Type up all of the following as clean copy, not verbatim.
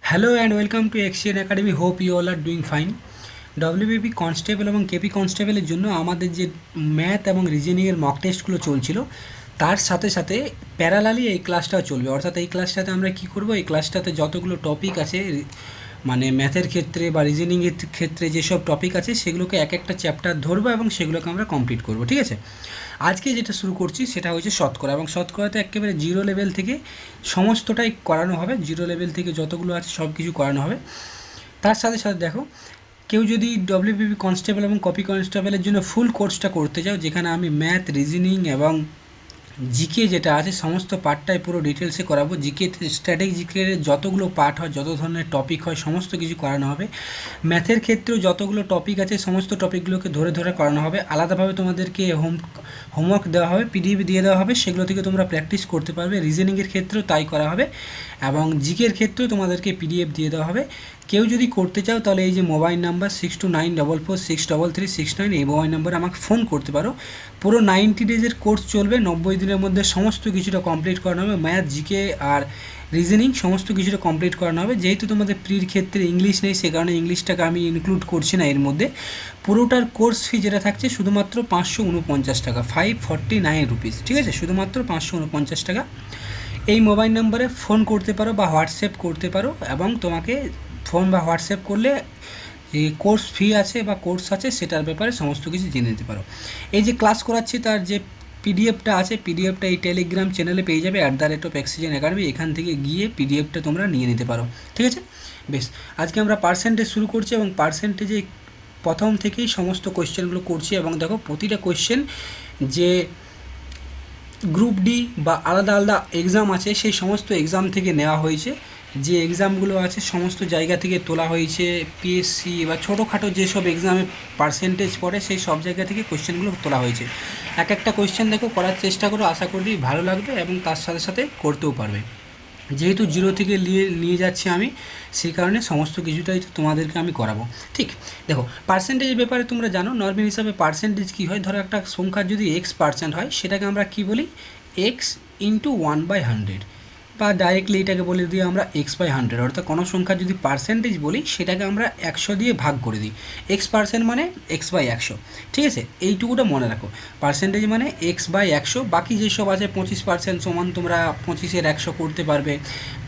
Hello and welcome to XN academy, hope you all are doing fine. WBP constable এবং KP কনস্টেবলের জন্য আমাদের যে ম্যাথ এবং রিজনিংয়ের মক টেস্টগুলো চলছিল, তার সাথে সাথে প্যারালালি এই ক্লাসটাও চলবে। অর্থাৎ এই ক্লাসটাতে আমরা কি করব, এই ক্লাসটাতে যতগুলো টপিক আছে মানে ম্যাথের ক্ষেত্রে বা রিজনিংয়ের ক্ষেত্রে যেসব টপিক আছে সেগুলোকে এক একটা চ্যাপ্টার ধরবো এবং সেগুলোকে আমরা কমপ্লিট করব। ঠিক আছে, আজকে যেটা শুরু করছি সেটা হচ্ছে শতকরা, এবং শতকরাতে একেবারে জিরো লেভেল থেকে সমস্তটাই করানো হবে। জিরো লেভেল থেকে যতগুলো আছে সব কিছু করানো হবে। তার সাথে সাথে দেখো, কেউ যদি ডব্লিউবিপি কনস্টেবল এবং কপি কনস্টেবলের জন্য ফুল কোর্সটা করতে চাও, যেখানে আমি ম্যাথ, রিজনিং এবং জিকে যেটা আছে সমস্ত পার্টটাই পুরো ডিটেলসে করাবো। জিকে স্ট্র্যাটেজিক জিকের যতগুলো পার্ট হয়, যত ধরনের টপিক হয়, সমস্ত কিছু করানো হবে। ম্যাথের ক্ষেত্রেও যতগুলো টপিক আছে সমস্ত টপিকগুলোকে ধরে ধরে করানো হবে। আলাদাভাবে তোমাদেরকে হোমওয়ার্ক দেওয়া হবে, পিডিএফ দিয়ে দেওয়া হবে, সেগুলো থেকে তোমরা প্র্যাকটিস করতে পারবে। রিজনিংয়ের ক্ষেত্রেও তাই করা হবে এবং জিকের ক্ষেত্রেও তোমাদেরকে পিডিএফ দিয়ে দেওয়া হবে। কেউ যদি করতে চাও তাহলে এই যে মোবাইল নাম্বার 6294463369, এই মোবাইল নাম্বারে আমাকে ফোন করতে পারো। পুরো 90 ডেজের কোর্স চলবে। 90 দিনের মধ্যে সমস্ত কিছুটা কমপ্লিট করানো হবে। ম্যাথ, জিকে আর রিজনিং সমস্ত কিছুটা কমপ্লিট করানো হবে। যেহেতু তোমাদের প্রির ক্ষেত্রে ইংলিশ নেই, সে কারণে ইংলিশটাকে আমি ইনক্লুড করছি না এর মধ্যে। পুরোটার কোর্স ফি যেটা থাকছে শুধুমাত্র 549 টাকা, 549 রুপিস। ঠিক আছে, শুধুমাত্র 549 টাকা। এই মোবাইল নাম্বারে ফোন করতে পারো বা হোয়াটসঅ্যাপ করতে পারো, এবং তোমাকে ফোন বা হোয়াটসঅ্যাপ করলে যে কোর্স ফি আছে বা কোর্স আছে সেটার ব্যাপারে সমস্ত কিছু জেনে নিতে পারো। এই যে ক্লাস করাচ্ছি তার যে পিডিএফটা আছে, পিডিএফটা এই টেলিগ্রাম চ্যানেলে পেয়ে যাবে @অক্সিজেন একাডেমি। এখান থেকে গিয়ে পিডিএফটা তোমরা নিয়ে নিতে পারো। ঠিক আছে, বেশ। আজকে আমরা পার্সেন্টেজ শুরু করছি এবং পার্সেন্টেজে প্রথম থেকেই সমস্ত কোয়েশ্চেনগুলো করছি। এবং দেখো, প্রতিটা কোয়েশ্চেন যে গ্রুপ ডি বা আলাদা আলাদা এক্সাম আছে সেই সমস্ত এক্সাম থেকে নেওয়া হয়েছে। যে এক্সামগুলো আছে সমস্ত জায়গা থেকে তোলা হয়েছে। পিএসসি বা ছোটোখাটো যেসব এক্সামে পার্সেন্টেজ পড়ে সেই সব জায়গা থেকে কোয়েশ্চেনগুলো তোলা হয়েছে। এক একটা কোয়েশ্চেন দেখো, করার চেষ্টা করো, আশা করি ভালো লাগবে এবং তার সাথে সাথে করতেও পারবে। যেহেতু জিরো থেকে নিয়ে যাচ্ছি আমি, সেই কারণে সমস্ত কিছুটাই তোমাদেরকে আমি করাবো। ঠিক, দেখো, পার্সেন্টেজের ব্যাপারে তোমরা জানো নর্মাল হিসাবে পার্সেন্টেজ কী হয়। ধরো একটা সংখ্যার যদি X% হয়, সেটাকে আমরা কি বলি, X ইন্টু 1/100, বা ডাইরেক্টলি এটাকে বলে দিই আমরা X/100। অর্থাৎ কোনো সংখ্যা যদি পার্সেন্টেজ বলি সেটাকে আমরা 100 দিয়ে ভাগ করে দিই। X% মানে X/100। ঠিক আছে, এইটুকুটা মনে রাখো। পার্সেন্টেজ মানে X/100। বাকি যেসব আছে 25% সমান তোমরা 25-এর 100 করতে পারবে।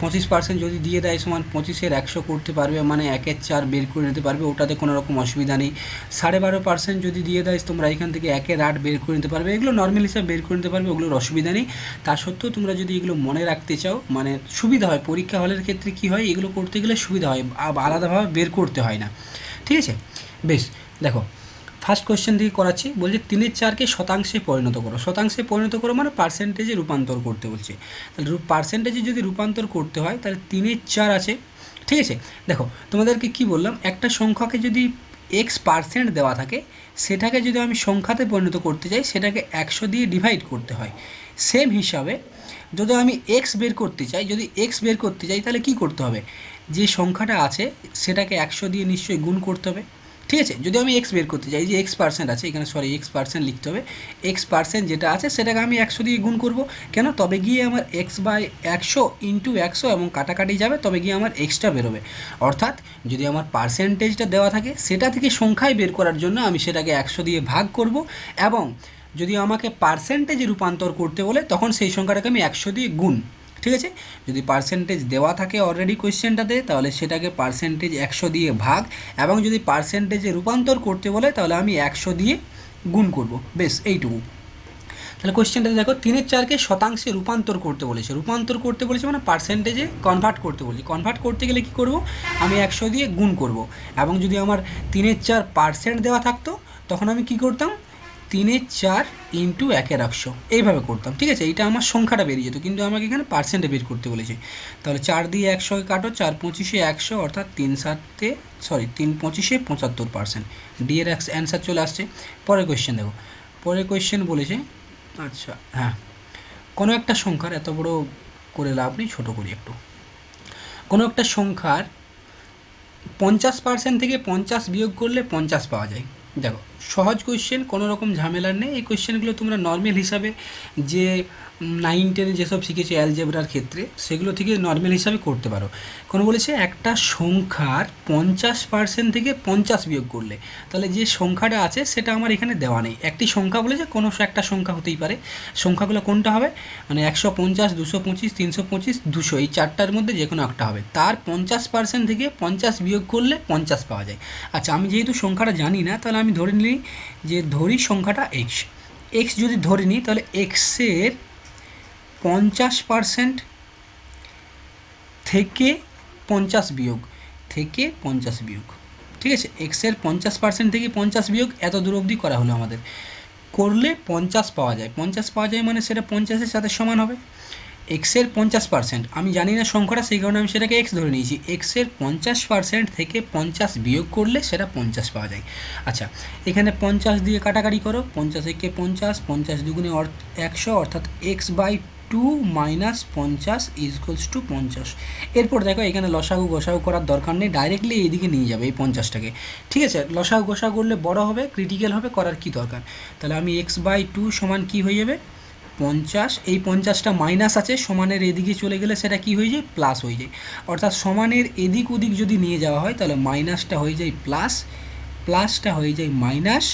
25% যদি দিয়ে দেয় সমান 25-এর 100 করতে পারবে, মানে 1/4 বের করে নিতে পারবে, ওটাতে কোনো রকম অসুবিধা নেই। 12.5% যদি দিয়ে দেয় তোমরা এখান থেকে 1/8 বের করে নিতে পারবে। এগুলো নর্মাল হিসাবে বের করে নিতে পারবে, ওগুলোর অসুবিধা নেই। তা সত্ত্বেও তোমরা যদি এগুলো মনে রাখতে চাও, মানে সুবিধা হয়, পরীক্ষা হলের ক্ষেত্রে কি হয়, এগুলো করতে গেলে সুবিধা হয়, আলাদাভাবে বের করতে হয় না। ঠিক আছে, বেশ। দেখো, ফার্স্ট কোয়েশ্চেন দিয়ে করাচ্ছি। বলছে 3/4কে শতাংশে পরিণত করো। শতাংশে পরিণত করো মানে পার্সেন্টেজে রূপান্তর করতে বলছে। তাহলে পার্সেন্টেজে যদি রূপান্তর করতে হয় তাহলে 3/4 আছে। ঠিক আছে, দেখো তোমাদেরকে কি বললাম, একটা সংখ্যাকে যদি X% দেওয়া থাকে, সেটাকে যদি আমি সংখ্যাতে পরিণত করতে চাই সেটাকে 100 দিয়ে ডিভাইড করতে হয়। সেম হিসাবে যদি আমি এক্স বের করতে চাই, তাহলে কি করতে হবে, যে সংখ্যাটা আছে সেটাকে 100 দিয়ে নিশ্চয়ই গুণ করতে হবে। ঠিক আছে, যদি আমি এক্স বের করতে চাই, যে X% আছে এখানে, X% লিখতে হবে। X% যেটা আছে সেটাকে আমি 100 দিয়ে গুণ করব। কেন, তবে গিয়ে আমার X/100 ইন্টু 100 এবং কাটাকাটি যাবে, তবে গিয়ে আমার এক্সটা বেরোবে। অর্থাৎ যদি আমার পার্সেন্টেজটা দেওয়া থাকে সেটা থেকে সংখ্যায় বের করার জন্য আমি সেটাকে 100 দিয়ে ভাগ করব, এবং যদি আমাকে পার্সেন্টেজে রূপান্তর করতে বলে তখন সেই সংখ্যাটাকে আমি 100 দিয়ে গুণ। ঠিক আছে, যদি পার্সেন্টেজ দেওয়া থাকে অলরেডি কোয়েশ্চেনটাতে, তাহলে সেটাকে পার্সেন্টেজ 100 দিয়ে ভাগ, এবং যদি পার্সেন্টেজে রূপান্তর করতে বলে তাহলে আমি 100 দিয়ে গুণ করব। বেশ, এইটুকু। তাহলে কোয়েশ্চেনটাতে দেখো, 3/4কে শতাংশে রূপান্তর করতে বলেছে। রূপান্তর করতে বলেছে মানে পার্সেন্টেজে কনভার্ট করতে বলেছে। কনভার্ট করতে গেলে কি করব, আমি 100 দিয়ে গুণ করব। এবং যদি আমার 3/4% দেওয়া থাকতো তখন আমি কি করতাম, 3/4 ইন্টু 1/100 এইভাবে করতাম। ঠিক আছে, এইটা আমার সংখ্যাটা বেরিয়ে যেত, কিন্তু আমাকে এখানে পার্সেন্টে বের করতে বলেছে। তাহলে 4 দিয়ে 100 কাটো, 4×5 100, অর্থাৎ 3×5 75%। ডি এর অ্যান্সার চলে আসছে। পরের কোয়েশ্চেন দেখো, পরের কোয়েশ্চেন বলেছে, আচ্ছা হ্যাঁ, কোনো একটা সংখ্যার, এত বড় করে লাভ নেই, ছোটো করি একটু। কোনো একটা সংখ্যার 50% থেকে 50 বিয়োগ করলে 50 পাওয়া যায়। দেখো, সহজ কোয়েশ্চেন, কোনো রকম ঝামেলার নেই। এই কোয়েশ্চেনগুলো তোমরা নর্মাল হিসাবে যে 9-10 যেসব শিখেছো অ্যালজেব্রার ক্ষেত্রে সেগুলো থেকে নর্মাল হিসাবে করতে পারো। কোনো বলেছে একটা সংখ্যার 50% থেকে 50 বিয়োগ করলে, তাহলে যে সংখ্যাটা আছে সেটা আমার এখানে দেওয়া নেই। একটি সংখ্যা বলেছে, কোনো একটা সংখ্যা হতেই পারে। সংখ্যাগুলো কোনটা হবে, মানে 150, 225, 325, 200, এই চারটার মধ্যে যে কোনো একটা হবে। তার 50% থেকে 50 বিয়োগ করলে 50 পাওয়া যায়। আচ্ছা, আমি যেহেতু সংখ্যাটা জানি না, তাহলে আমি ধরে নিই যে ধরি সংখ্যাটা এক্স। এক্স যদি ধরে নিই, তাহলে এক্সের 50% থেকে 50 বিয়োগ, থেকে 50 বিয়োগ, ঠিক আছে। এক্সের 50% থেকে 50 বিয়োগ, এত দূর অবধি করা হলো আমাদের। করলে 50 পাওয়া যায়। 50 পাওয়া যায় মানে সেটা 50-এর সাথে সমান হবে। এক্সের 50%, আমি জানি না সংখ্যাটা, সেই কারণে আমি সেটাকে এক্স ধরে নিয়েছি। এক্সের 50% থেকে 50 বিয়োগ করলে সেটা 50 পাওয়া যায়। আচ্ছা, এখানে 50 দিয়ে কাটাকাটি করো, 50 একে 50, 50 দুগুণে 100, অর্থাৎ এক্স বাই 2 মাইনাস 50 ইজকলস টু 50। এরপর দেখো এখানে লসাগু গোসাগু করার দরকার নেই, ডাইরেক্টলি এইদিকে নিয়ে যাবে এই 50টাকে, ঠিক আছে। লসাগু গোসাগু করলে বড় হবে, ক্রিটিক্যাল হবে, করার কি দরকার। তাহলে আমি এক্স বাই 2 সমান কী হয়ে যাবে 50, এই 50টা মাইনাস আছে, সমানের এদিকে চলে গেলে সেটা কি হয়ে যায়, প্লাস হয়ে যায়। অর্থাৎ সমানের এদিক ওদিক যদি নিয়ে যাওয়া হয় তাহলে মাইনাসটা হয়ে যায় প্লাস, প্লাসটা হয়ে যায় মাইনাস,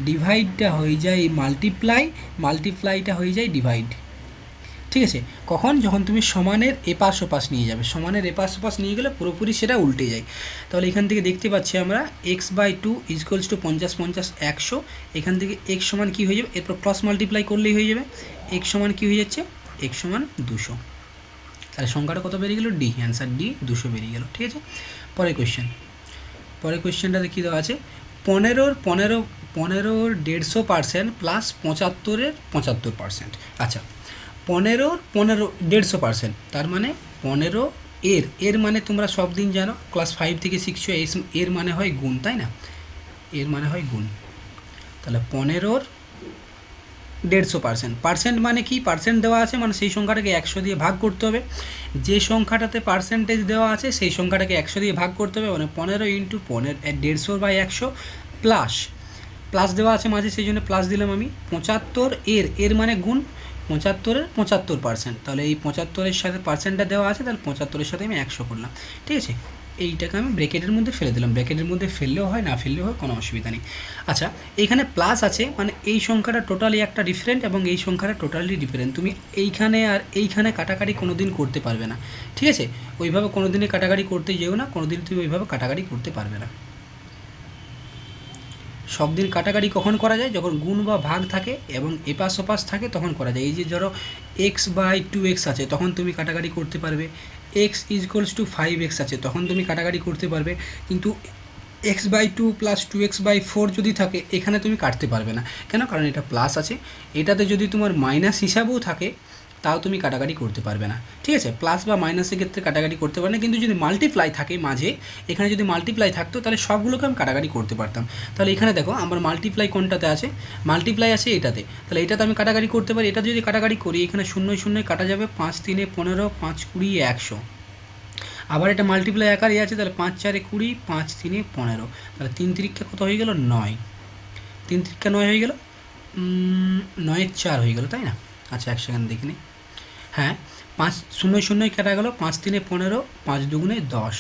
ডিভাইডটা হয়ে যায় মাল্টিপ্লাই, মাল্টিপ্লাইটা হয়ে যায় ডিভাইড, ঠিক আছে। কখন, যখন তুমি সমানের এপাশ ওপাশ নিয়ে যাবে। সমানের এপাশ ওপাশ নিয়ে গেলে পুরোপুরি সেটা উল্টে যায়। তাহলে এখান থেকে দেখতে পাচ্ছি আমরা এক্স বাই 2 ইজকলস টু 50, 50, 100। এখান থেকে এক্স সমান কী হয়ে যাবে, এরপর ক্রস মাল্টিপ্লাই করলেই হয়ে যাবে। এক্স সমান কী হয়ে যাচ্ছে, এক্স সমান 200। তাহলে সংখ্যাটা কত বেরিয়ে গেল, ডি, অ্যান্সার ডি 200 বেরিয়ে গেল, ঠিক আছে। পরের কোয়েশ্চেন, পরের কোয়েশ্চেনটাতে কী দেওয়া আছে, 15-র 150% প্লাস 75-এর 75%। আচ্ছা, 15-র 150%, তার মানে 15 এর মানে তোমরা সব দিন জানো, ক্লাস 5 থেকে শিখছো, এর মানে হয় গুণ, তাই না, এর মানে হয় গুণ। তাহলে 15-র 150%, পার্সেন্ট মানে কি, পার্সেন্ট দেওয়া আছে মানে সেই সংখ্যাটাকে 100 দিয়ে ভাগ করতে হবে। যে সংখ্যাটাতে পার্সেন্টেজ দেওয়া আছে সেই সংখ্যাটাকে 100 দিয়ে ভাগ করতে হবে, মানে 15 ইন্টু 150/100 প্লাস, প্লাস দেওয়া আছে মাঝে সেই জন্য প্লাস দিলাম আমি। 75 এর মানে গুণ, 75-এর 75%, তাহলে এই 75-এর সাথে পার্সেন্টটা দেওয়া আছে, তাহলে 75-এর সাথে আমি 100 করলাম, ঠিক আছে। এইটাকে আমি ব্র্যাকেটের মধ্যে ফেলে দিলাম, ব্র্যাকেটের মধ্যে ফেললেও হয় না ফেললেও হয়, কোনো অসুবিধা নেই। আচ্ছা, এইখানে প্লাস আছে মানে এই সংখ্যাটা টোটালি একটা ডিফারেন্ট এবং এই সংখ্যাটা টোটালি ডিফারেন্ট। তুমি এইখানে আর এইখানে কাটাকাটি কোনো দিন করতে পারবে না, ঠিক আছে। ওইভাবে কোনো দিনই কাটাকাটি করতে যেও না, কোনো দিন তুমি ওইভাবে কাটাকাটি করতে পারবে না। সব দিন কাটাকাটি কখন করা যায়, যখন গুণ বা ভাগ থাকে এবং এপাশ ওপাশ থাকে তখন করা যায়। এই যে ধরো এক্স বাই 2x আছে, তখন তুমি কাটাকাটি করতে পারবে। এক্স ইজকলস টু 5x আছে, তখন তুমি কাটাকাটি করতে পারবে। কিন্তু এক্স বাই 2 প্লাস 2x/4 যদি থাকে, এখানে তুমি কাটতে পারবে না। কেন, কারণ এটা প্লাস আছে। এটাতে যদি তোমার মাইনাস হিসাবেও থাকে তাও তুমি কাটাকাটি করতে পারবে না, ঠিক আছে। প্লাস বা মাইনাসের ক্ষেত্রে কাটাকাটি করতে পারবে না, কিন্তু যদি মাল্টিপ্লাই থাকে মাঝে, এখানে যদি মাল্টিপ্লাই থাকতো তাহলে সবগুলোকে আমি কাটাকাটি করতে পারতাম। তাহলে এখানে দেখো আমার মাল্টিপ্লাই কোনটাতে আছে, মাল্টিপ্লাই আছে এটাতে, তাহলে এটাতে আমি কাটাকাটি করতে পারি। এটা যদি কাটাকাটি করি, এখানে 0 0 কাটা যাবে, 5 3 15, 5 20 100। আবার এটা মাল্টিপ্লাই আকারে আছে, তাহলে 5 4 20, 5 3 15, তাহলে 3 3 কত হয়ে গেল 9, 3 3 9 হয়ে গেল, 9 4 হয়ে গেল, তাই না। আচ্ছা, এক সেকেন্ড দেখে নিই। হ্যাঁ, 5 0 0 কাটা গেল, 5 3 15, 5 2 10।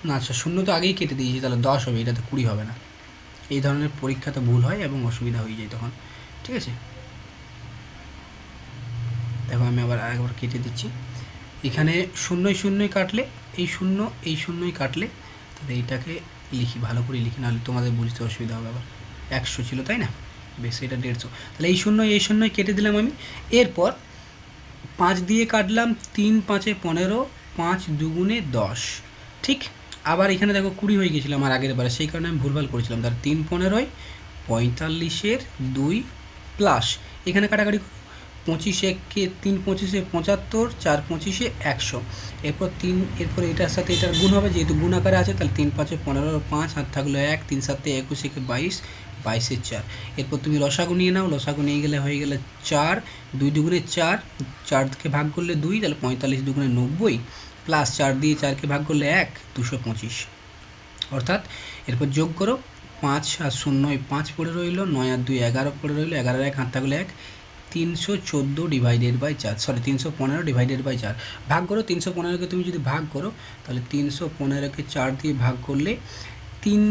না, আচ্ছা 0 তো আগেই কেটে দিয়েছি, তাহলে 10 হবে, এটাতে 20 হবে না। এই ধরনের পরীক্ষাতে ভুল হয় এবং অসুবিধা হয়ে যায় তখন, ঠিক আছে। দেখো আমি আবার আরেকবার কেটে দিচ্ছি। এখানে 0 0 কাটলে এই 0 কাটলে, তাহলে এইটাকে লিখি, ভালো করে লিখি, নাহলে তোমাদের বুঝতে অসুবিধা হবে। আবার 100 ছিল, তাই না, বেশ, এটা 150। তাহলে এই 0 কেটে দিলাম আমি। এরপর 5 দিয়ে কাটলাম, 3 5 15, 5 2 10, ঠিক। আবার এখানে দেখো 20 হয়ে গেছিলো আমার আগের বারে, সেই কারণে আমি ভুলভাল করেছিলাম। তার 3 15 45-এর 2 প্লাস, এখানে কাটাকাটি 25 1 3 25 75, 4 25 100। এরপর এটার সাথে এটার গুণ হবে, যেহেতু গুণ আকারে আছে, তাহলে 3 5 15, 5 আর থাকলো 1, 3 7 21 22, 22 4। এরপর তুমি লসাগু নিয়ে নাও, লসাগু নিয়ে গেলে হয়ে গেলে 4, 2 2 4, 4কে ভাগ করলে 2, তাহলে 45 2 90, প্লাস 4 দিয়ে 4কে ভাগ করলে 1, 225। অর্থাৎ এরপর যোগ করো, 5 আর 0 5 পড়ে রইল, 9 আর 2 11 পড়ে রইল, 11 1 হাত থাকলে 1, 314 divided by 4, sorry 315 divided by 4। ভাগ করো, 315কে তুমি যদি ভাগ করো তাহলে 315কে 4 দিয়ে ভাগ করলে 3,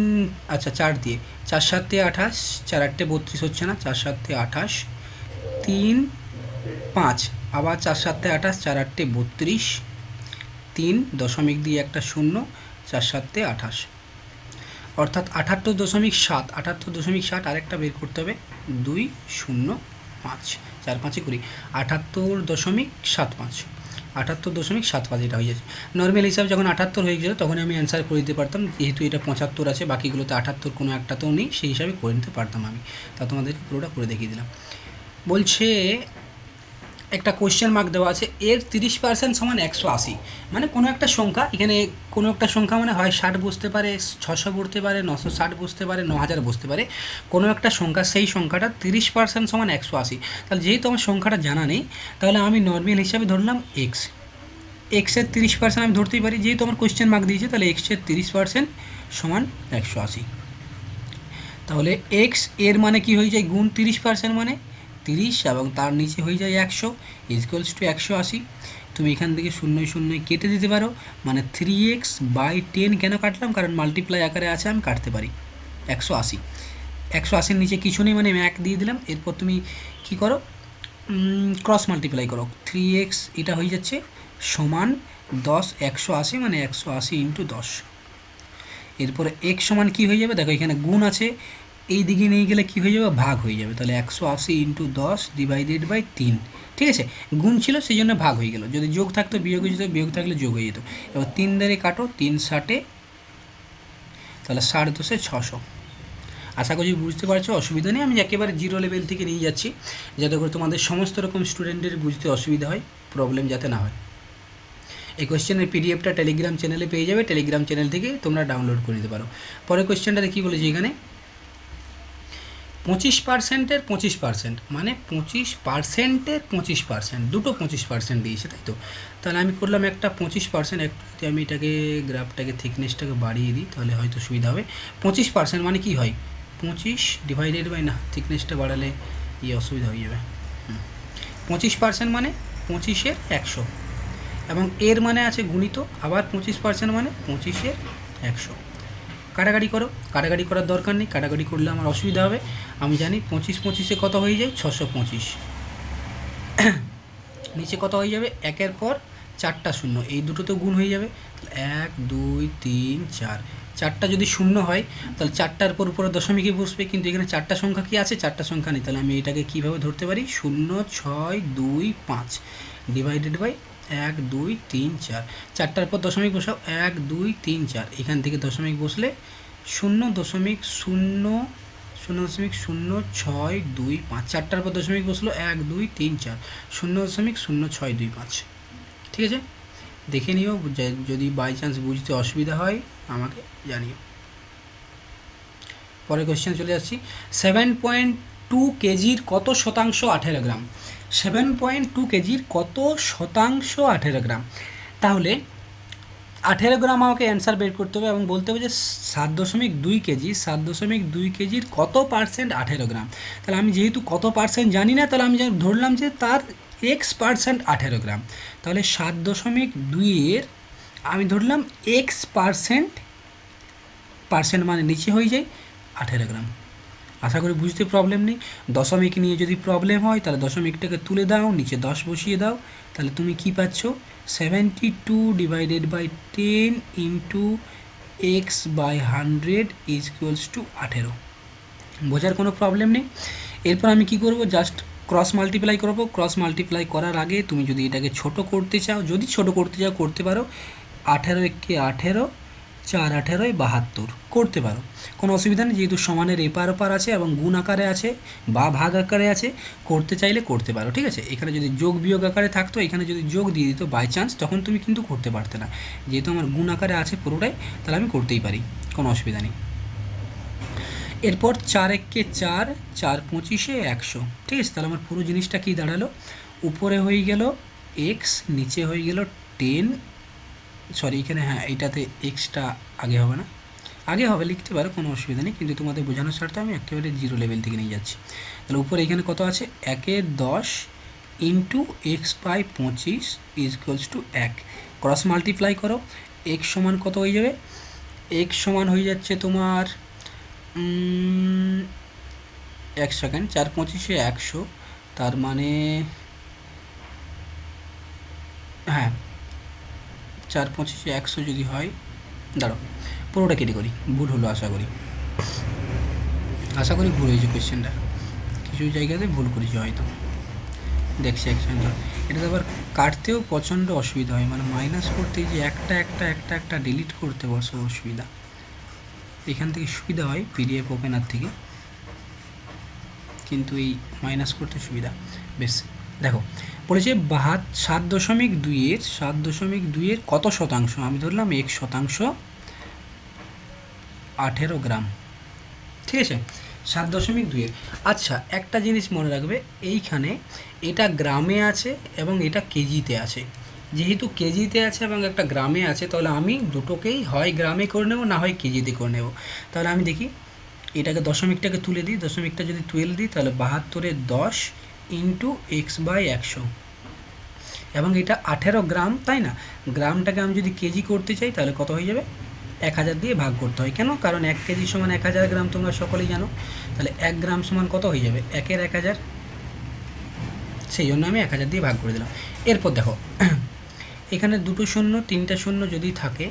আচ্ছা 4 দিয়ে, 4 7 28, 4 8 32 হচ্ছে না, 4 7 28, 3 5, আবার 4 7 28, 4 8 32, 3 দশমিক দিয়ে একটা 0, 4 7 28, অর্থাৎ 78.7, 78.7, আরেকটা বের করতে হবে 205, 4 5 20, 78.75, 78.75 এটা হয়ে যাচ্ছে। নর্মাল হিসাবে যখন 78 হয়ে গেল তখন আমি অ্যান্সার করে দিতে পারতাম, যেহেতু এটা 75 আছে, বাকিগুলোতে 78 কোনো একটাতেও নেই, সেই হিসাবে করে নিতে পারতাম আমি। তা তোমাদেরকে পুরোটা করে দেখিয়ে দিলাম। বলছে একটা কোয়েশ্চেন মার্ক দেওয়া আছে, এর 30% সমান 180, মানে কোনো একটা সংখ্যা, এখানে কোনো একটা সংখ্যা মানে হয় 60 বসতে পারে, 600 বসতে পারে, 960 বসতে পারে, 9000 বসতে পারে, কোনো একটা সংখ্যা, সেই সংখ্যাটা 30% সমান 180। তাহলে যেহেতু আমার সংখ্যাটা জানা নেই, তাহলে আমি নর্মাল হিসাবে ধরলাম এক্স, এক্সের 30% আমি ধরতেই পারি, যেহেতু আমার কোয়েশ্চেন মার্ক দিয়েছে, তাহলে এক্সের 30% সমান 180। তাহলে এক্স এর মানে কি হয়ে যায়, গুণ 30% মানে 30, এবং তার নিচে হয়ে যায় 100 ইকুয়ালস টু 180। তুমি এখান থেকে 0 0 কেটে দিতে পারো, মানে 3x বাই 10 কেন কাটলাম, কারণ মাল্টিপ্লাই আকারে আছে, আমি কাটতে পারি 180। 180-র নিচে কিছু নেই, মানে আমি 1 দিয়ে দিলাম। এরপর তুমি কি করো, ক্রস মাল্টিপ্লাই করো, 3x এটা হয়ে যাচ্ছে সমান 10, 180 মানে 180 ইন্টু 10। এরপরে x সমান কী হয়ে যাবে, দেখো এখানে গুণ আছে, এই দিকে নিয়ে গেলে কী হয়ে যাবে, ভাগ হয়ে যাবে। তাহলে 180 ইন্টু 10 ডিভাইডেড বাই 3, ঠিক আছে, গুণ ছিল সেই জন্য ভাগ হয়ে গেল, যদি যোগ থাকতো বিয়োগ হয়ে যেত, বিয়োগ থাকলে যোগ হয়ে যেত। এবার 3 দ্বারে কাটো, 3 60, তাহলে 60 10 600। আশা করি বুঝতে পারছো, অসুবিধা নেই, আমি একেবারে জিরো লেভেল থেকে নিয়ে যাচ্ছি, যাতে করে তোমাদের সমস্ত রকম স্টুডেন্টের বুঝতে অসুবিধা হয়, প্রবলেম যাতে না হয়। এই কোয়েশ্চেনের পিডিএফটা টেলিগ্রাম চ্যানেলে পেয়ে যাবে, টেলিগ্রাম চ্যানেল থেকে তোমরা ডাউনলোড করে নিতে পারো। পরের কোয়েশ্চেনটাতে কী বলেছি, এখানে 25%-এর 25%, মানে 25%-এর 25%, দুটো 25% দিয়েছে, তাই তো। তাহলে আমি করলাম একটা 25%, একটু যদি আমি এটাকে গ্রাফটাকে থিকনেসটাকে বাড়িয়ে দিই তাহলে হয়তো সুবিধা হবে। 25% মানে কি হয়, 25 ডিভাইডেড বাই, না থিকনেসটা বাড়ালে অসুবিধা হয়ে যাবে। 25% মানে 25-এর 100, এবং এর মানে আছে গুণিত, আবার 25% মানে 25-এর 100। কাটাকাটি করো, কাটাকাটি করার দরকার নেই, কাটাকাটি করলে আমার অসুবিধা হবে। আমি জানি 25 25-এ কত হয়ে যায়, 625। নিচে কত হয়ে যাবে, একের পর 4টা শূন্য, এই দুটো তো গুণ হয়ে যাবে, 1 2 3 4, 4টা যদি শূন্য হয় তাহলে 4টার পর উপরে দশমিকে বসবে, কিন্তু এখানে 4টা সংখ্যা কি আছে, 4টা সংখ্যা নেই। তাহলে আমি এটাকে কীভাবে ধরতে পারি, 0 6 2 5 ডিভাইডেড বাই 1 2 3 4, 4টার পর দশমিক বসাও, 1 2 3 4, এখান থেকে দশমিক বসলে 0.00625, 4টার পর দশমিক বসলো 1 2 3 4, 0.0625। ঠিক আছে, দেখে নিও, যদি বাই চান্স বুঝতে অসুবিধা হয় আমাকে জানিও। পরের কোয়েশ্চেন চলে যাচ্ছি, 7.2 কেজির কত শতাংশ 18 গ্রাম, 7.2 কেজির কত শতাংশ 18 গ্রাম। তাহলে 18 গ্রাম আমাকে অ্যান্সার বের করতে হবে, এবং বলতে হবে যে 7.2 কেজি, 7.2 কেজির কত পার্সেন্ট 18 গ্রাম। তাহলে আমি যেহেতু কত পার্সেন্ট জানি না, তাহলে আমি ধরলাম যে তার x% 18 গ্রাম। তাহলে 7.2-এর আমি ধরলাম x% মানে নিচে হয়ে যায় 18 গ্রাম। আশা করি বুঝতে প্রবলেম নেই। দশমিক নিয়ে যদি প্রবলেম হয় তাহলে দশমিকটাকে তুলে দাও, নিচে 10 বসিয়ে দাও, তাহলে তুমি কি পাচ্ছ, 72 divided by 10 into x/100 equals to 18। বোঝার কোনো প্রবলেম নেই। এরপর আমি কি করব, জাস্ট ক্রস মাল্টিপ্লাই করব। ক্রস মাল্টিপ্লাই করার আগে তুমি যদি এটাকে ছোট করতে চাও, যদি ছোট করতে চাও করতে পারো, 18 একে 18, 4 18 72 করতে পারো, কোনো অসুবিধা নেই, যেহেতু সমানের এপার ওপার আছে এবং গুণ আকারে আছে বা ভাগ আকারে আছে, করতে চাইলে করতে পারো। ঠিক আছে, এখানে যদি যোগ বিয়োগ আকারে থাকতো, এখানে যদি যোগ দিয়ে দিত বাই চান্স, তখন তুমি কিন্তু করতে পারতে না। যেহেতু আমার গুণ আকারে আছে পুরোটাই, তাহলে আমি করতেই পারি, কোনো অসুবিধা নেই। এরপর 4 একে 4, 4 25-এ 100। ঠিক আছে, তাহলে আমার পুরো জিনিসটা কি দাঁড়ালো, উপরে হয়ে গেল x, নিচে হয়ে গেল 10, সরি এখানে হ্যাঁ এইটাতে এক্সটা আগে হবে না, আগে হবে লিখতে পারো, কোনো অসুবিধা নেই, কিন্তু তোমাদের বোঝানোর স্বার্থে আমি একেবারে জিরো লেভেল থেকে নিয়ে যাচ্ছি। তাহলে উপরে এখানে কত আছে, 1/10 into x by 25 equals to 1। Cross multiply করো, এক্স সমান কত হয়ে যাবে, এক্স সমান হয়ে যাচ্ছে তোমার 1 সেকেন্ড, 4×25 100, তার মানে হ্যাঁ 4×25 100 যদি হয়, দাঁড়াও পুরোটা কেটে করি, ভুল হলো আশা করি ভুল হয়েছে কোয়েশ্চেনটা, কিছু জায়গাতে ভুল করেছি হয়তো, দেখছি একসঙ্গে। এটা আবার কাটতেও প্রচণ্ড অসুবিধা হয়, মানে মাইনাস করতে যে একটা ডিলিট করতে বসে অসুবিধা। এখান থেকে সুবিধা হয় পিডিএফ ওপেনার থেকে, কিন্তু এই মাইনাস করতে সুবিধা। বেশ দেখো বলেছে 7.2 কত শতাংশ, আমি ধরলাম 1%, 18 গ্রাম, ঠিক আছে 7.2। আচ্ছা একটা জিনিস মনে রাখবে, এইখানে এটা গ্রামে আছে এবং এটা কেজিতে আছে, যেহেতু কেজিতে আছে এবং একটা গ্রামে আছে, তাহলে আমি দুটোকেই হয় গ্রামে করে নেব না হয় কেজিতে করে নেব। তাহলে আমি দেখি এটাকে দশমিকটাকে তুলে দিই, দশমিকটা যদি 12 দিই তাহলে 72 10 ইন্টু এক্স বাই 100, এবং এটা 18 গ্রাম, তাই না? গ্রামটাকে আমি যদি কেজি করতে চাই তাহলে কত হয়ে যাবে, 1000 দিয়ে ভাগ করতে হয়। কেন? কারণ 1 কেজি সমান 1000 গ্রাম, তোমরা সকলেই জানো। তাহলে 1 গ্রাম সমান কত হয়ে যাবে, 1 এর 1000, সেই জন্য আমি 1000 দিয়ে ভাগ করে দিলাম। এরপর দেখো এখানে 2টো শূন্য 3টা শূন্য যদি থাকে,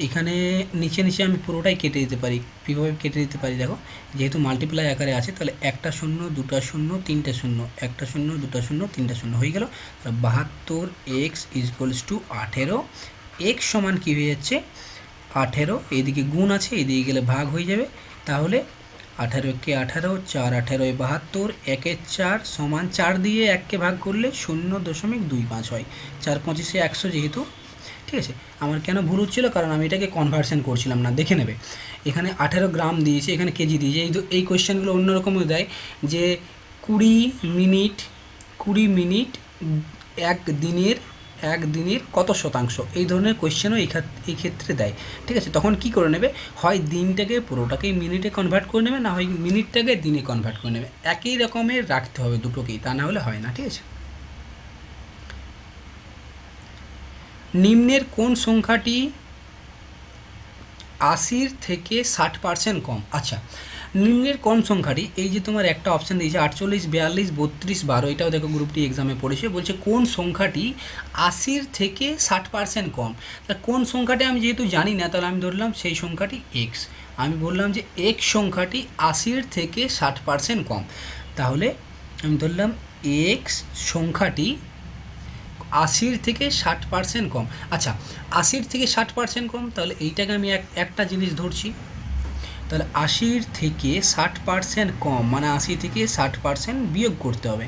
এখানে নিচে আমি পুরোটাই কেটে দিতে পারি। কীভাবে কেটে দিতে পারি দেখো, যেহেতু মাল্টিপ্লাই আকারে আছে, তাহলে 1টা শূন্য 2টা শূন্য 3টা শূন্য, 1টা শূন্য 2টা শূন্য 3টা শূন্য হয়ে গেল। 72 এক্স ইজকলস টু 18, এক্স সমান কী হয়ে যাচ্ছে 18, এইদিকে গুণ আছে, এইদিকে গেলে ভাগ হয়ে যাবে। তাহলে 18 কে 18, 4 18 72, 1 4 সমান 4 দিয়ে 1কে ভাগ করলে 0.25 হয়, 4×25 100 যেহেতু, ঠিক আছে। আমার কেন ভুল হচ্ছিলো, কারণ আমি এটাকে কনভার্সন করছিলাম না, দেখে নেবে এখানে 18 গ্রাম দিয়েছে, এখানে কেজি দিয়েছে। এই কোয়েশ্চেনগুলো অন্যরকমও দেয়, যে 20 মিনিট এক দিনের কত শতাংশ, এই ধরনের কোয়েশ্চেনও এই ক্ষেত্রে দেয়, ঠিক আছে। তখন কি করে নেবে, হয় দিনটাকে পুরোটাকেই মিনিটে কনভার্ট করে নেবে, না হয় মিনিটটাকে দিনে কনভার্ট করে নেবে, একই রকমের রাখতে হবে দুটোকেই, তা না হলে হয় না, ঠিক আছে। নিম্নের কোন সংখ্যাটি 80 থেকে 60% কম? আচ্ছা নিম্নের কোন সংখ্যাটি, এই যে তোমার একটা অপশান দিয়েছে 48 42 32 12, এটাও দেখো গ্রুপটি এক্সামে পড়েছে, বলছে কোন সংখ্যাটি 80 থেকে 60% কম। তা কোন সংখ্যাটি আমি যেহেতু জানি না, তাহলে আমি ধরলাম সেই সংখ্যাটি এক্স। আমি বললাম যে এক্স সংখ্যাটি 80 থেকে 60% কম, তাহলে আমি ধরলাম এক্স সংখ্যাটি 80 থেকে 60% কম। আচ্ছা 80 থেকে 60% কম, তাহলে এইটাকে আমি একটা জিনিস ধরছি, তাহলে 80 থেকে 60% কম মানে 80 থেকে 60% বিয়োগ করতে হবে,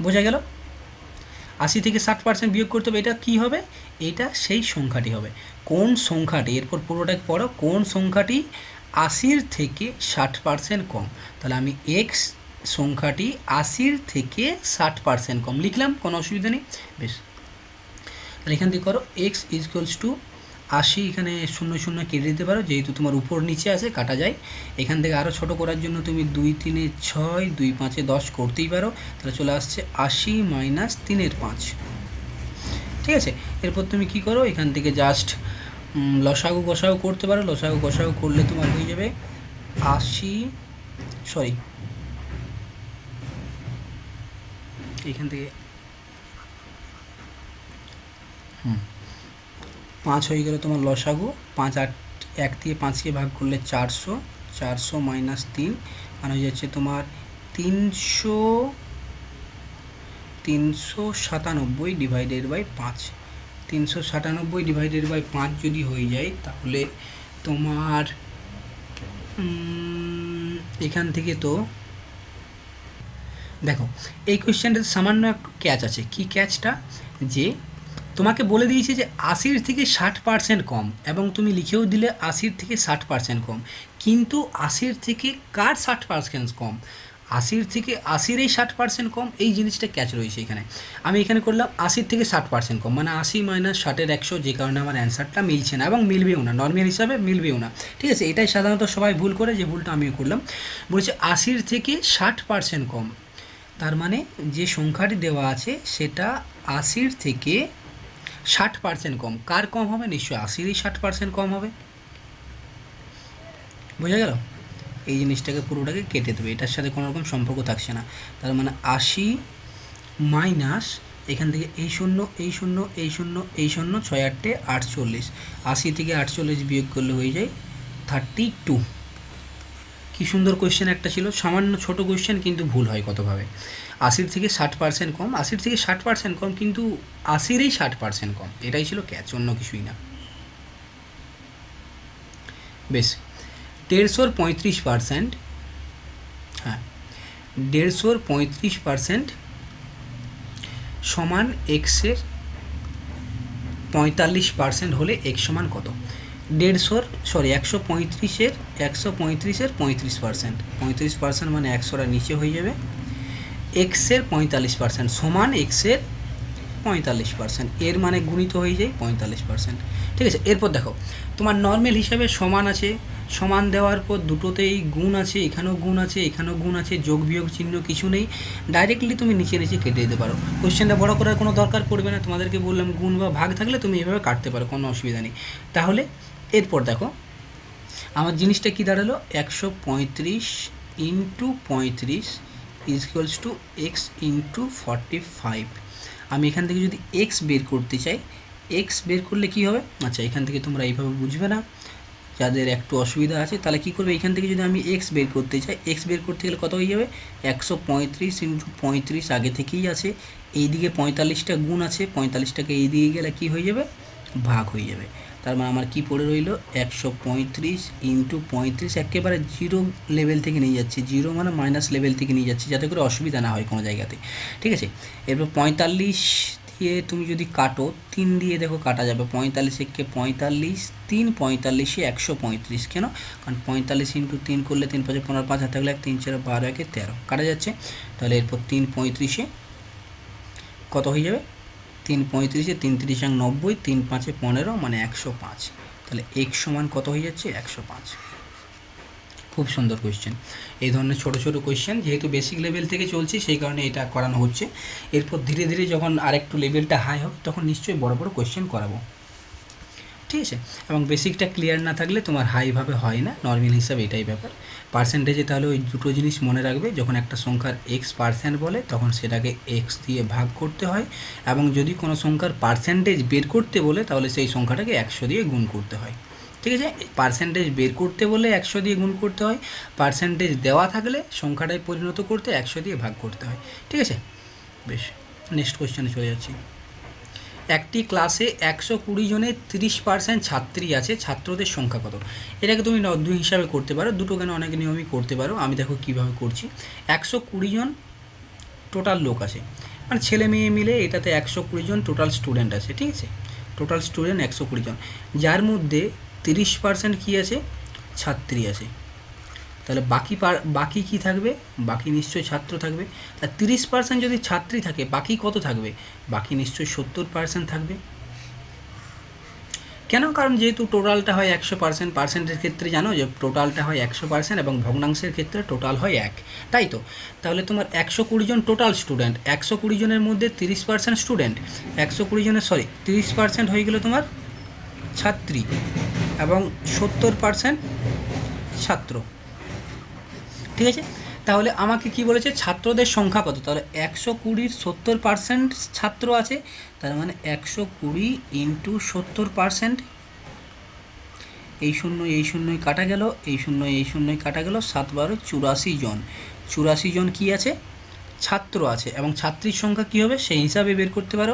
বোঝা গেল? 80 থেকে 60% বিয়োগ করতে হবে, এটা কি হবে, এটা সেই সংখ্যাটি হবে। কোন সংখ্যাটি, এরপর পুরোটা পড়ো, কোন সংখ্যাটি 80 থেকে 60% কম, তাহলে আমি এক্স সংখ্যাটি 80 থেকে 60% কম লিখলাম, কোনো অসুবিধা নেই। বেশ তাহলে এখান থেকে করো এক্স ইজকলস টু 80, এখানে 0 0 কেটে দিতে পারো, যেহেতু তোমার উপর নিচে আছে কাটা যায়। এখান থেকে আরও ছোট করার জন্য তুমি 2 3 6 2 5 10 করতেই পারো, তাহলে চলে আসছে 80 মাইনাস 3 5, ঠিক আছে। এরপর তুমি কি করো, এখান থেকে জাস্ট লসাগু গসাগু করতে পারো, লসাগু গসাগু করলে তোমার হয়ে যাবে 80, সরি এখান থেকে 5 হয়ে গেল তোমার লসাগু, 5 8 1 দিয়ে 5কে ভাগ করলে 400, 400 মাইনাস 3 মানে হয়ে যাচ্ছে তোমার 397 ডিভাইডেড বাই 5, 397 ডিভাইডেড বাই 5 যদি হয়ে যায়, তাহলে তোমার এখান থেকে তো দেখো এই কোয়েশ্চেনটাতে সামান্য একটু ক্যাচ আছে। কি ক্যাচটা, যে তোমাকে বলে দিয়েছে যে 80 থেকে 60% কম, এবং তুমি লিখেও দিলে 80 থেকে 60% কম, কিন্তু 80 থেকে কার 60% কম, 80 থেকে 80-র এই 60% কম, এই জিনিসটা ক্যাচ রয়েছে এখানে। আমি এখানে করলাম 80 থেকে 60% কম, মানে 80 মাইনাস 60-এর 100, যে কারণে আমার অ্যান্সারটা মিলছে না এবং মিলবেও না, নর্মাল হিসাবে মিলবেও না। ঠিক আছে, এটাই সাধারণত সবাই ভুল করে, যে ভুলটা আমিও করলাম। বলছে 80-র থেকে 60% কম, তার মানে যে সংখ্যাটি দেওয়া আছে সেটা 80-র থেকে 60% কম। কার কম হবে? নিশ্চয়ই 80-রই 60% কম হবে। বোঝা গেল? এই জিনিসটাকে পুরোটাকে কেটে দেবে, এটার সাথে কোনো রকম সম্পর্ক থাকছে না। তার মানে 80 মাইনাস এখান থেকে এই শূন্য, এই শূন্য, এই শূন্য, এই শূন্য, 6 8 48, 80 থেকে 48 বিয়োগ করলে হয়ে যায় 32। কী সুন্দর কোয়েশ্চেন একটা ছিল, সামান্য ছোট কোয়েশ্চেন কিন্তু ভুল হয় কতভাবে। 80-র থেকে 60% কম, 80-র থেকে 60% কম, কিন্তু 80-রই 60% কম, এটাই ছিল ক্যাচ, অন্য কিছুই না। বেশ, 150-র 35%, হ্যাঁ 150-র 35% সমান এক্সের 45% হলে এক্স সমান কত? 135-এর 35% মানে 100টা নিচে হয়ে যাবে, এক্সের 45% সমান এক্সের 45%, এর মানে গুণিত হয়ে যায় 45%। ঠিক আছে, এরপর দেখো তোমার নর্মাল হিসাবে সমান আছে, সমান দেওয়ার পর দুটোতেই গুণ আছে, এখানেও গুণ আছে, এখানেও গুণ আছে, যোগ বিয়োগ চিহ্ন কিছু নেই, ডাইরেক্টলি তুমি নিচে নিচে কেটে দিতে পারো। কোশ্চেনটা বড় করার কোনো দরকার পড়বে না, তোমাদেরকে বললাম গুণ বা ভাগ থাকলে তুমি এভাবে কাটতে পারো, কোনো অসুবিধা নেই। তাহলে এরপর দেখো আমার জিনিসটা কি দাঁড়ালো, 135 into 35 equals to x into 45। আমি এখান থেকে যদি এক্স বের করতে চাই, এক্স বের করলে কি হবে? আচ্ছা, এখান থেকে তোমরা এইভাবে বুঝবে না, যাদের একটু অসুবিধা আছে তাহলে কী করবে, এখান থেকে যদি আমি এক্স বের করতে চাই, এক্স বের করতে গেলে কত হয়ে যাবে? 135 ইন্টু 35 আগে থেকেই আছে, এইদিকে 45টা গুণ আছে, 45টাকে এই দিকে গেলে কী হয়ে যাবে? ভাগ হয়ে যাবে। তার মানে আমার কী পড়ে রইল, 135 ইন্টু 35, একেবারে জিরো লেভেল থেকে নিয়ে যাচ্ছি, জিরো মানে মাইনাস লেভেল থেকে নিয়ে যাচ্ছি, যাতে করে অসুবিধা না হয় কোনো জায়গাতে। ঠিক আছে, এরপর 45 দিয়ে তুমি যদি কাটো, 3 দিয়ে দেখো কাটা যাবে, 45 একে 45, 3 45-এ 135, কেন? কারণ 45 ইন্টু 3 করলে 3 5 15, 5 হাতে থাকলে 3 4 12 একে 13 কাটা যাচ্ছে। তাহলে এরপর 3 35-এ কত হয়ে যাবে? 3 35-এ 3 3 90, 3 5 15, মানে 105। তাহলে এক্স সমান কত হয়ে যাচ্ছে? 105। খুব সুন্দর কোয়েশ্চেন। এই ধরনের ছোটো ছোটো কোয়েশ্চেন যেহেতু বেসিক লেভেল থেকে চলছে সেই কারণে এটা করানো হচ্ছে। এরপর ধীরে ধীরে যখন আরেকটু লেভেলটা হাই হবে তখন নিশ্চয়ই বড় বড় কোয়েশ্চেন করাবো, ঠিক আছে। এবং বেসিকটা ক্লিয়ার না থাকলে তোমার হাইভাবে হয় না, নর্মাল হিসাবে এটাই ব্যাপার। পার্সেন্টেজে তাহলে ওই দুটো জিনিস মনে রাখবে, যখন একটা সংখ্যার x% বলে তখন সেটাকে x দিয়ে ভাগ করতে হয়, এবং যদি কোনো সংখ্যার পার্সেন্টেজ বের করতে বলে তাহলে সেই সংখ্যাটাকে 100 দিয়ে গুণ করতে হয়। ঠিক আছে, পার্সেন্টেজ বের করতে বলে 100 দিয়ে গুণ করতে হয়, পার্সেন্টেজ দেওয়া থাকলে সংখ্যাটায় পরিণত করতে 100 দিয়ে ভাগ করতে হয়। ঠিক আছে, বেশ, নেক্সট কোয়েশ্চেনে চলে যাচ্ছি। একটি ক্লাসে 120 জনের 30% ছাত্রী আছে, ছাত্রদের সংখ্যা কত? এটাকে তুমি দুই হিসাবে করতে পারো, দুটো কেন অনেক নিয়মই করতে পারো। আমি দেখো কিভাবে করছি। 120 জন টোটাল লোক আছে, মানে ছেলে মেয়ে মিলে এটাতে 120 জন টোটাল স্টুডেন্ট আছে। ঠিক আছে, টোটাল স্টুডেন্ট 120 জন, যার মধ্যে 30% কী আছে? ছাত্রী আছে। তাহলে বাকি কি থাকবে? বাকি নিশ্চয়ই ছাত্র থাকবে। তা 30% যদি ছাত্রী থাকে বাকি কত থাকবে? বাকি নিশ্চয়ই 70% থাকবে। কেন? কারণ যেহেতু টোটালটা হয় 100%, পার্সেন্টের ক্ষেত্রে জানো যে টোটালটা হয় 100% এবং ভগ্নাংশের ক্ষেত্রে টোটাল হয় 1, তাই তো। তাহলে তোমার 120 জন টোটাল স্টুডেন্ট, 120 জনের মধ্যে 30% স্টুডেন্ট, 120 জনের 30% হয়ে গেল তোমার ছাত্রী এবং 70% ছাত্র। ঠিক আছে, তাহলে আমাকে কি বলেছে? ছাত্রদের সংখ্যা কত? তাহলে 120-র 70% ছাত্র আছে, তার মানে 120 ইন্টু 70%, এই শূন্যই কাটা গেল, এই শূন্যই কাটা গেল, 7 12 84 জন। 84 জন কি আছে? ছাত্র আছে। এবং ছাত্রীর সংখ্যা কী হবে সেই হিসাবে বের করতে পারো।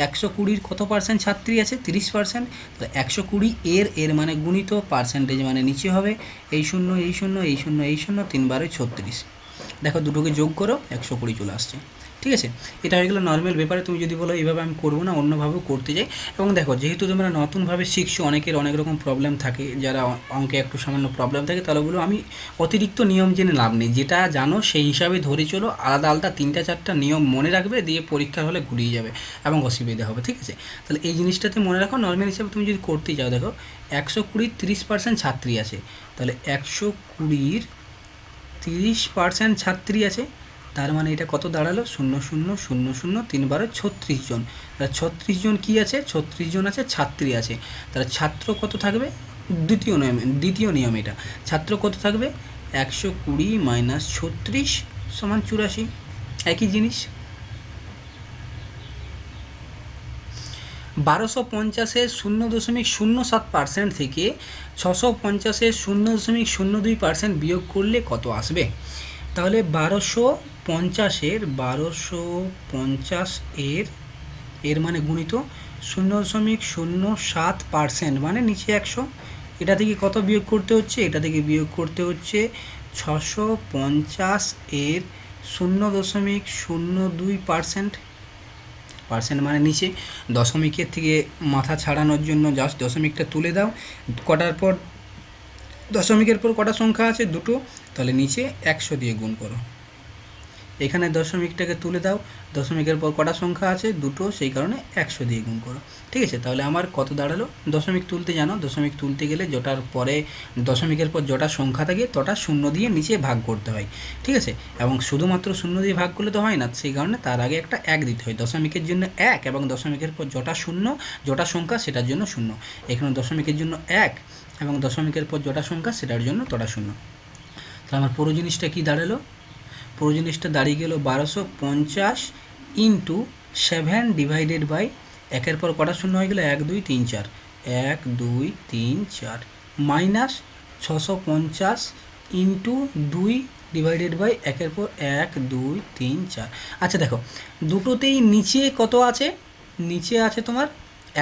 120-র কত পার্সেন্ট ছাত্রী আছে? 30%। তাহলে 120 এর মানে গুণিত, পার্সেন্টেজ মানে নিচে হবে এই শূন্য 3 12 36। দেখো দুটোকে যোগ করো, 120 চলে আসছে। ঠিক আছে, এটা হয়ে গেলো নর্মাল ব্যাপারে। তুমি যদি বলো এইভাবে আমি করবো না, অন্যভাবেও করতে যাই। এবং দেখো, যেহেতু তোমরা নতুনভাবে শিখছো, অনেকের অনেক রকম প্রবলেম থাকে, যারা অঙ্কে একটু সামান্য প্রবলেম থাকে, তাহলে বলো আমি অতিরিক্ত নিয়ম জেনে লাভ নেই, যেটা জানো সেই হিসাবে ধরে চলো। আলাদা আলাদা 3-4টা নিয়ম মনে রাখবে, দিয়ে পরীক্ষার হলে ঘুরিয়ে যাবে এবং অসুবিধা হবে। ঠিক আছে, তাহলে এই জিনিসটাতে মনে রাখো। নর্মাল হিসাবে তুমি যদি করতে যাও, দেখো 120 30% ছাত্রী আছে, তাহলে 120-র 30% ছাত্রী আছে, তার মানে এটা কত দাঁড়ালো? 0 0 0 0 3 12 36 জন। তাহলে 36 জন কী আছে? 36 জন আছে ছাত্রী আছে। তাহলে ছাত্র কত থাকবে? দ্বিতীয় নিয়ম এটা। ছাত্র কত থাকবে? 120 - 36 = 84। একই জিনিস। 1250-এর 0.07% থেকে 650-এর 0.02% বিয়োগ করলে কত আসবে? তাহলে 1250-এর এর মানে গুণিত 0.07%, মানে নিচে 100। এটা থেকে কত বিয়োগ করতে হচ্ছে? এটা থেকে বিয়োগ করতে হচ্ছে 650-এর 0.02%। পার্সেন্ট মানে নিচে, দশমিকের থেকে মাথা ছাড়ানোর জন্য জাস্ট দশমিকটা তুলে দাও। কটার পর দশমিকের পর কটা সংখ্যা আছে? দুটো, তাহলে নিচে 100 দিয়ে গুণ করো। এখানে দশমিকটাকে তুলে দাও, দশমিকের পর কটা সংখ্যা আছে? দুটো, সেই কারণে 100 দিয়ে গুণ করো। ঠিক আছে, তাহলে আমার কত দাঁড়ালো? দশমিক তুলতে জানো, দশমিক তুলতে গেলে যটার পরে দশমিকের পর যটা সংখ্যা থাকে তটা শূন্য দিয়ে নিচে ভাগ করতে হয়। ঠিক আছে, এবং শুধুমাত্র শূন্য দিয়ে ভাগ করলে তো হয় না, সেই কারণে তার আগে একটা 1 দিতে হয়। দশমিকের জন্য 1, এবং দশমিকের পর যটা সংখ্যা সেটার জন্য 0। এখানে দশমিকের জন্য 1, এবং দশমিকের পর যটা সংখ্যা সেটার জন্য তটা 0। তাহলে আমার পুরো জিনিসটা কি দাঁড়ালো? পুরো জিনিসটা দাঁড়িয়ে গেল 1250 ইন্টু 7 ডিভাইডেড বাই, একের পর কটা শূন্য হয়ে গেল? 1 2 3 4, 1 2 3 4, মাইনাস 650 ইন্টু 2 ডিভাইডেড বাই একের পর 1 2 3 4। আচ্ছা দেখো, দুটোতেই নিচে কত আছে? নিচে আছে তোমার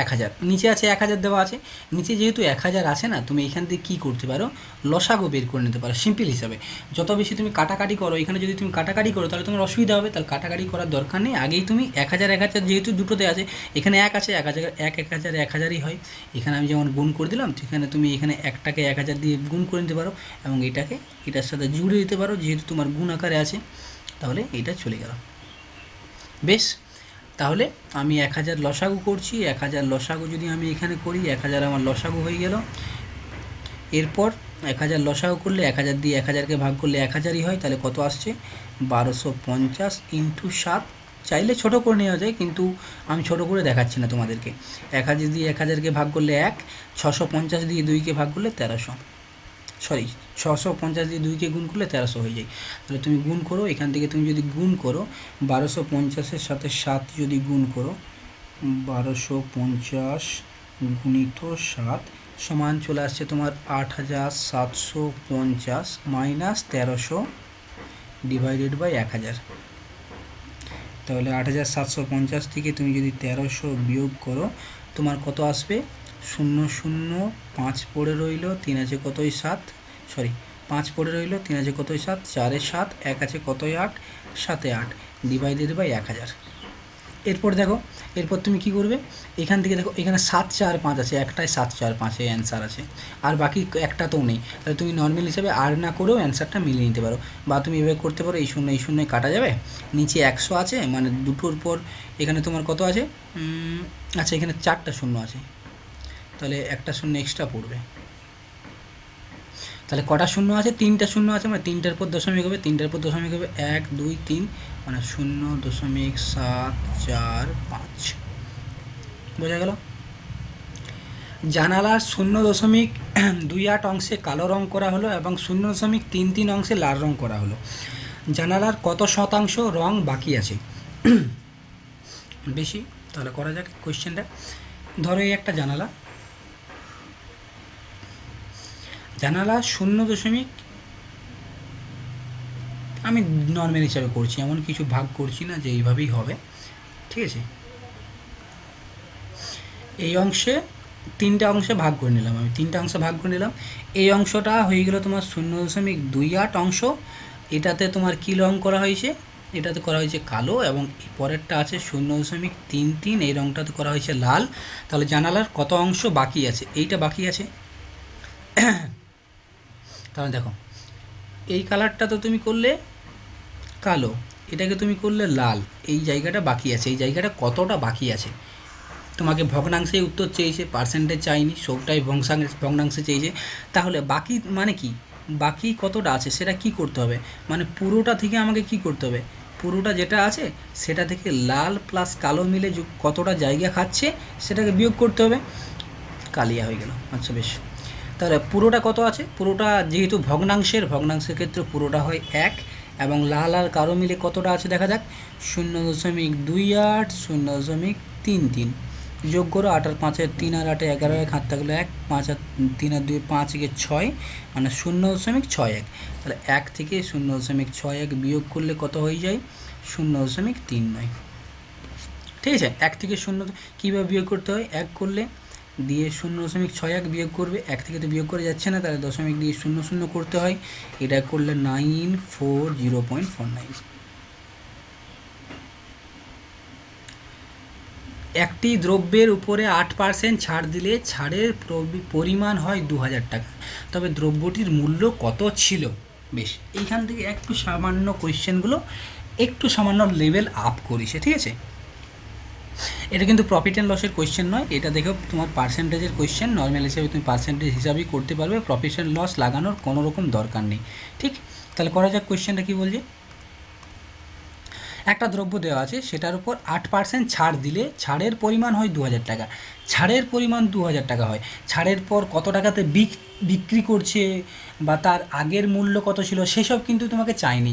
1000, নিচে আছে 1000 দেওয়া আছে। নিচে যেহেতু 1000 আছে না, তুমি এখান থেকে কী করতে পারো? লসাগু বের করে নিতে পারো সিম্পল হিসাবে। যত বেশি তুমি কাটাকাটি করো, এখানে যদি তুমি কাটাকাটি করো তাহলে তোমার অসুবিধা হবে, তাহলে কাটাকাটি করার দরকার নেই। আগেই তুমি 1000 যেহেতু দুটোতে আছে, এখানে 1 আছে, 1000 হয়। এখানে আমি যেমন গুণ করে দিলাম, সেখানে তুমি এখানে একটাকে 1000 দিয়ে গুণ করে নিতে পারো, এবং এটাকে এটার সাথে জুড়ে দিতে পারো, যেহেতু তোমার গুণ আকারে আছে। তাহলে এটা চলে গেল। বেশ, তাহলে আমি 1000 লসাগু করছি। 1000 লসাগু যদি আমি এখানে করি, 1000 আমার লসাগু হয়ে গেল। এরপর 1000 লসাগু করলে 1000 দিয়ে 1000কে ভাগ করলে 1000ই হয়, তাহলে কত আসছে? 1250 ইন্টু 7। চাইলে ছোটো করে নেওয়া যায়, কিন্তু আমি ছোটো করে দেখাচ্ছি না তোমাদেরকে। 1000 দিয়ে 1000কে ভাগ করলে 1, 650 দিয়ে 2কে ভাগ করলে 1300, 650 দিয়ে 2কে গুণ করলে 1300 হয়ে যায়। তাহলে তুমি গুণ করো, এখান থেকে তুমি যদি গুণ করো 1250-এর সাথে 7 যদি গুণ করো, 1250 গুণিত 7 সমান চলে আসছে তোমার 8750 মাইনাস 1300 ডিভাইডেড বাই 1000। তাহলে 8750 থেকে তুমি যদি 1300 বিয়োগ করো, তোমার কত আসবে? 0 0 5 পড়ে রইল, 3 আছে কতই 7, 5 পড়ে রইল, 3 আছে কতই 7, 4 7, 1 আছে কতই 8, 7 8 ডিভাইডেড বাই 1000। এরপর দেখো, এরপর তুমি কি করবে? এখান থেকে দেখো, এখানে 7 4 5 আছে, একটাই 7 4 5 অ্যান্সার আছে, আর বাকি একটাতেও নেই। তাহলে তুমি নর্মাল হিসাবে আর না করেও অ্যান্সারটা মিলিয়ে নিতে পারো, বা তুমি এভাবে করতে পারো, এই শূন্যই কাটা যাবে, নিচে 100 আছে, মানে দুটোর পর এখানে তোমার কত আছে? আচ্ছা, এখানে 4টা শূন্য আছে, তাহলে একটা শূন্য এক্সট্রা পড়বে। তাহলে কটা শূন্য আছে? 3টা শূন্য আছে, মানে 3টার পর দশমিক হবে, 3টার পর দশমিক হবে 1 2 3, মানে 0.745। বোঝা গেল? জানালার 0.28 অংশে কালো রং করা হলো এবং 0.33 অংশে লাল রং করা হলো। জানালার কত শতাংশ রং বাকি আছে? বেশি। তাহলে করা যাক কোয়েশ্চেনটা। ধরো এই একটা জানালা, জানালা 0. আমি নর্মাল হিসাবে করছি, এমন কিছু ভাগ করছি না যে এইভাবেই হবে। ঠিক আছে, এই অংশে 3টা অংশে ভাগ করে নিলাম, আমি 3টা অংশে ভাগ করে নিলাম। এই অংশটা হয়ে গেল তোমার 0.28 অংশ। এটাতে তোমার কী রং করা হয়েছে? এটাতে করা হয়েছে কালো, এবং পরেরটা আছে 0.33, এই রঙটাতে করা হয়েছে লাল। তাহলে জানালার কত অংশ বাকি আছে? এইটা বাকি আছে। তাহলে দেখো, এই কালারটা তো তুমি করলে কালো, এটাকে তুমি করলে লাল, এই জায়গাটা বাকি আছে, এই জায়গাটা কতটা বাকি আছে? তোমাকে ভগ্নাংশে উত্তর চেয়েছে, পার্সেন্টেজ চাইনি, সবটাই ভগ্নাংশে চেয়েছে। তাহলে বাকি মানে কি, বাকি কতটা আছে সেটা কি করতে হবে, মানে পুরোটা থেকে আমাকে কি করতে হবে, পুরোটা যেটা আছে সেটা থেকে লাল প্লাস কালো মিলে কতটা জায়গা খাচ্ছে সেটাকে বিয়োগ করতে হবে। কালিয়া হয়ে গেল। আচ্ছা বেশ, তাহলে পুরোটা কত আছে, পুরোটা যেহেতু ভগ্নাংশের ক্ষেত্রে পুরোটা হয় 1, এবং লাল আর কালো মিলে কতটা আছে দেখা যাক, 0.28, 0.33, যোগ করো, 8 আর 5 3 আর 8 11, 1 হাত থাকলো 1, 5 আর 3 আর 2 5 কে 6, মানে 0.61। তাহলে 1 থেকে 0.61 বিয়োগ করলে কত হয়ে যায়, 0.39। ঠিক আছে, 1 থেকে 0 কীভাবে বিয়োগ করতে হয়, 1 করলে দিয়ে 0.61 বিয়োগ করবে, 1 থেকে তো বিয়োগ করে যাচ্ছে না, তাহলে দশমিক দিয়ে 0 করতে হয়, এটা করলে 940.49। একটি দ্রব্যের উপরে 8% ছাড় দিলে ছাড়ের পরিমাণ হয় 2000 টাকা, তবে দ্রব্যটির মূল্য কত ছিল? বেশ, এইখান থেকে একটু সামান্য কোয়েশ্চেনগুলো একটু সামান্য লেভেল আপ করেছে। ঠিক আছে, এটা কিন্তু প্রফিট অ্যান্ড লসের কোয়েশ্চেন নয়, এটা দেখো তোমার পার্সেন্টেজের কোয়েশ্চেন, নর্মাল হিসাবে তুমি পার্সেন্টেজ হিসাবেই করতে পারবে, প্রফিট অ্যান্ড লস লাগানোর কোনো রকম দরকার নেই। ঠিক, তাহলে করা যাক কোয়েশ্চেনটা কী বলছে। একটা দ্রব্য দেওয়া আছে, সেটার উপর 8% ছাড় দিলে ছাড়ের পরিমাণ হয় 2000 টাকা। ছাড়ের পরিমাণ 2000 টাকা হয়, ছাড়ের পর কত টাকাতে বিক্রি করছে বা তার আগের মূল্য কত ছিল সেসব কিন্তু তোমাকে চাইনি,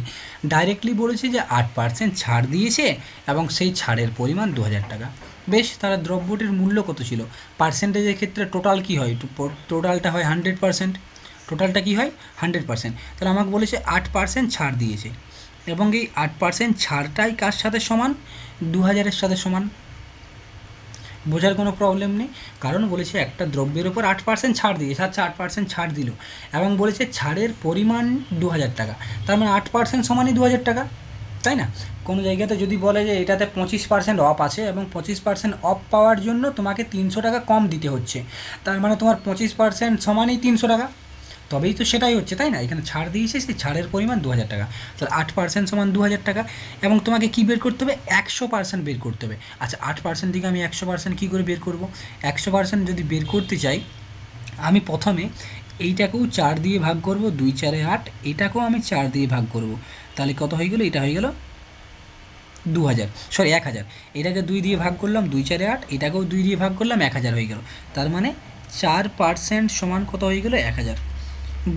ডাইরেক্টলি বলেছে যে 8% ছাড় দিয়েছে এবং সেই ছাড়ের পরিমাণ 2000 টাকা। বেশ, তাহলে দ্রব্যটির মূল্য কত ছিল, পার্সেন্টেজের ক্ষেত্রে টোটাল কী হয়, টোটালটা হয় 100%, টোটালটা কী হয় 100%। তাহলে আমাকে বলেছে 8% ছাড় দিয়েছে, এবং এই 8% ছাড়টাই কার সাথে সমান, 2000-এর সাথে সমান। বোঝার কোনো প্রবলেম নেই, কারণ বলেছে একটা দ্রব্যের ওপর 8% ছাড় দিয়েছে, আচ্ছা 8% ছাড় দিল, এবং বলেছে ছাড়ের পরিমাণ 2000 টাকা, তার মানে 8% সমানই 2000 টাকা, তাই না? কোনো জায়গাতে যদি বলে যে এটাতে 25% অফ আছে এবং 25% অফ পাওয়ার জন্য তোমাকে 300 টাকা কম দিতে হচ্ছে, তার মানে তোমার 25% সমানই 300 টাকা, তবেই তো সেটাই হচ্ছে, তাই না? এখানে ছাড় দিয়েছে, সেই ছাড়ের পরিমাণ 2000 টাকা, তাহলে 8% সমান 2000 টাকা, এবং তোমাকে কী বের করতে হবে, 100% বের করতে হবে। আচ্ছা 8% থেকে আমি 100% কী করে বের করব, 100% যদি বের করতে চাই, আমি প্রথমে এইটাকেও 4 দিয়ে ভাগ করব, 2 4 8, এটাকেও আমি 4 দিয়ে ভাগ করব, তাহলে কত হয়ে গেল, এটা হয়ে গেল 1000, এটাকে 2 দিয়ে ভাগ করলাম, 2 4 8, এটাকেও 2 দিয়ে ভাগ করলাম, 1000 হয়ে গেল, তার মানে 4% সমান কত হয়ে গেল, 1000।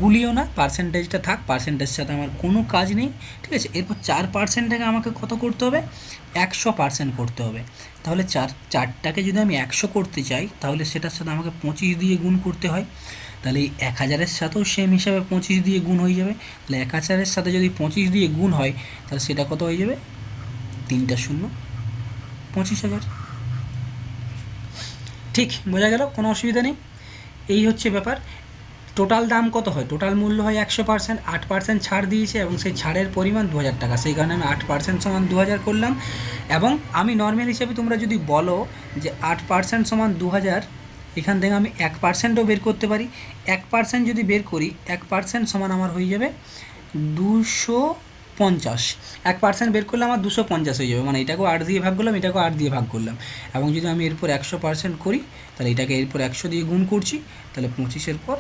গুলিও না, পার্সেন্টেজটা থাক, পার্সেন্টেজের সাথে আমার কোনো কাজ নেই। ঠিক আছে, এরপর 4%টাকে আমাকে কত করতে হবে, 100% করতে হবে। তাহলে চারটাকে যদি আমি 100 করতে চাই, তাহলে সেটার সাথে আমাকে 25 দিয়ে গুণ করতে হয়, তাহলে এই 1000-এর সাথেও সেম হিসাবে 25 দিয়ে গুণ হয়ে যাবে, তাহলে 1000-এর সাথে যদি 25 দিয়ে গুণ হয়, তাহলে সেটা কত হয়ে যাবে, 3টা 0, 25,000। ঠিক, বোঝা গেল, কোনো অসুবিধা নেই। এই হচ্ছে ব্যাপার। টোটাল দাম কত হয়, টোটাল মূল্য হয় 100%, 8% ছাড় দিয়েছে এবং সেই ছাড়ের পরিমাণ 2000 টাকা, সেই কারণে আমি 8% সমান 2000 করলাম। এবং আমি নর্মাল হিসাবে তোমরা যদি বলো যে 8% সমান 2000, এখান থেকে আমি 1%ও বের করতে পারি, 1% যদি বের করি, 1% সমান আমার হয়ে যাবে 250, 1% বের করলে আমার 250 হয়ে যাবে, মানে এটাকেও 8 দিয়ে ভাগ করলাম, এটাকেও 8 দিয়ে ভাগ করলাম, এবং যদি আমি এরপর 100% করি, তাহলে এটাকে এরপর 100 দিয়ে গুণ করছি, তাহলে 25-এর পর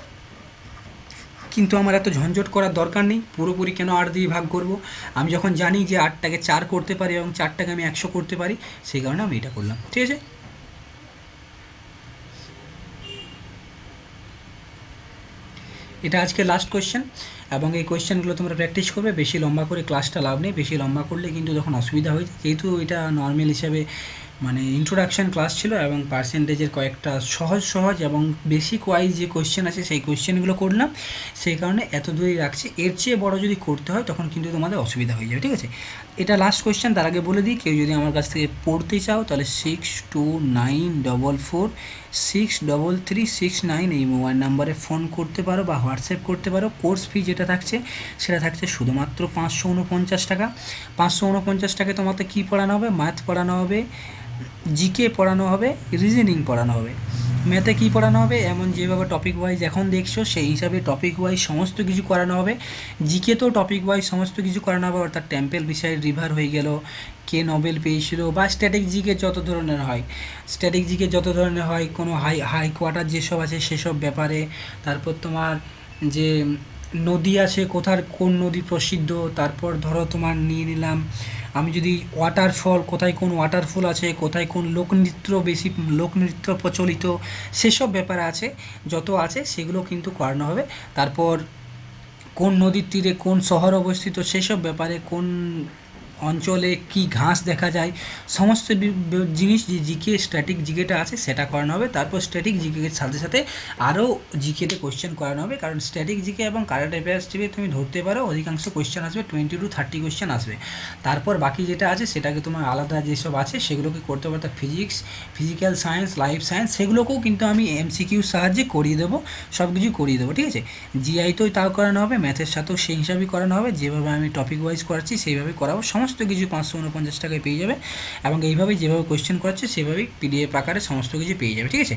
কিন্তু আমার এত ঝঞ্ঝট করার দরকার নেই, পুরোপুরি কেন 8 দিয়ে ভাগ করব, আমি যখন জানি যে 8টাকে 4 করতে পারি এবং 4টাকে আমি 100 করতে পারি, সেই কারণে আমি এটা করলাম। ঠিক আছে, এটা আজকে লাস্ট কোয়েশ্চেন, এবং এই কোয়েশ্চেনগুলো তোমরা প্র্যাকটিস করবে, বেশি লম্বা করে ক্লাসটা লাভ নেই, বেশি লম্বা করলে কিন্তু তখন অসুবিধা হয়ে যায়, যেহেতু এটা নর্মাল হিসাবে মানে ইন্ট্রোডাকশান ক্লাস ছিল, এবং পার্সেন্টেজের কয়েকটা সহজ এবং বেসিক ওয়াইজ যে কোয়েশ্চেন আছে সেই কোয়েশ্চেনগুলো করলাম, সেই কারণে এত দূরেই রাখছি, এর চেয়ে বড় যদি করতে হয় তখন কিন্তু তোমাদের অসুবিধা হয়ে যাবে। ঠিক আছে, এটা লাস্ট কোয়েশ্চেন, তার আগে বলে দিই, কেউ যদি আমার কাছ থেকে পড়তে চাও তাহলে 6294 633669 এই মোবাইল নাম্বারে ফোন করতে পারো বা হোয়াটসঅ্যাপ করতে পারো। কোর্স ফি যেটা থাকছে সেটা থাকছে শুধুমাত্র 549 টাকা। 549 টাকায় তোমাকে কী পড়ানো হবে? ম্যাথ পড়ানো হবে, জিকে পড়ানো হবে, রিজনিং পড়ানো হবে। ম্যাথে কী পড়ানো হবে? এমন যেভাবে টপিক ওয়াইজ এখন দেখছো সেই হিসাবে টপিক ওয়াইজ সমস্ত কিছু করানো হবে। জিকে তো টপিক ওয়াইজ সমস্ত কিছু করানো হবে, অর্থাৎ টেম্পেল বিষয়ের রিভার হয়ে গেল, কে নোবেল পেয়েছিল, বা স্ট্যাটিক জিকে যত ধরনের হয়, স্ট্যাটিক জিকে যত ধরনের হয়, কোনো হাই কোয়ার্টার যেসব আছে সেসব ব্যাপারে। তারপর তোমার যে নদী আছে, কোন নদী প্রসিদ্ধ, তারপর ধরো তোমার নিয়ে নিলাম আমি যদি ওয়াটারফল, কোথায় কোন ওয়াটারফল আছে, কোথায় কোন লোকনৃত্য প্রচলিত, সেসব ব্যাপারে আছে, যত আছে সেগুলো কিন্তু করানো হবে। তারপর কোন নদীর তীরে কোন শহর অবস্থিত সেসব ব্যাপারে, কোন অঞ্চলে কি ঘাস দেখা যায়, সমস্ত জিনিস যে জিকে স্ট্যাটিক জিকেটা আছে সেটা করানো হবে। তারপর স্ট্যাটিক জিকের সাথে সাথে আরও জিকেতে কোয়েশ্চেন করানো হবে, কারণ স্ট্যাটিক জিকে এবং কারেন্ট অ্যাফেয়ার্স জিকে তুমি ধরতে পারো অধিকাংশ কোয়েশ্চেন আসবে, 20 to 30 কোয়েশ্চেন আসবে। তারপর বাকি যেটা আছে সেটাকে তোমার আলাদা যেসব আছে সেগুলোকে করতে পারো, physics, physical science, life science, সেগুলোকেও কিন্তু আমি এমসিকিউর সাহায্যে করিয়ে দেবো, সব কিছু করিয়ে দেবো, ঠিক আছে। জিআই তো তাও করানো হবে, ম্যাথের সাথেও সেই হিসাবেই করানো হবে, যেভাবে আমি টপিক ওয়াইজ করাচ্ছি সেইভাবেই করাবো। সমস্ত কিছু 549 টাকায় পেয়ে যাবে, এবং এইভাবেই যেভাবে কোয়েশ্চেন করাচ্ছে সেভাবেই পিডিএফ আকারে সমস্ত কিছু পেয়ে যাবে, ঠিক আছে।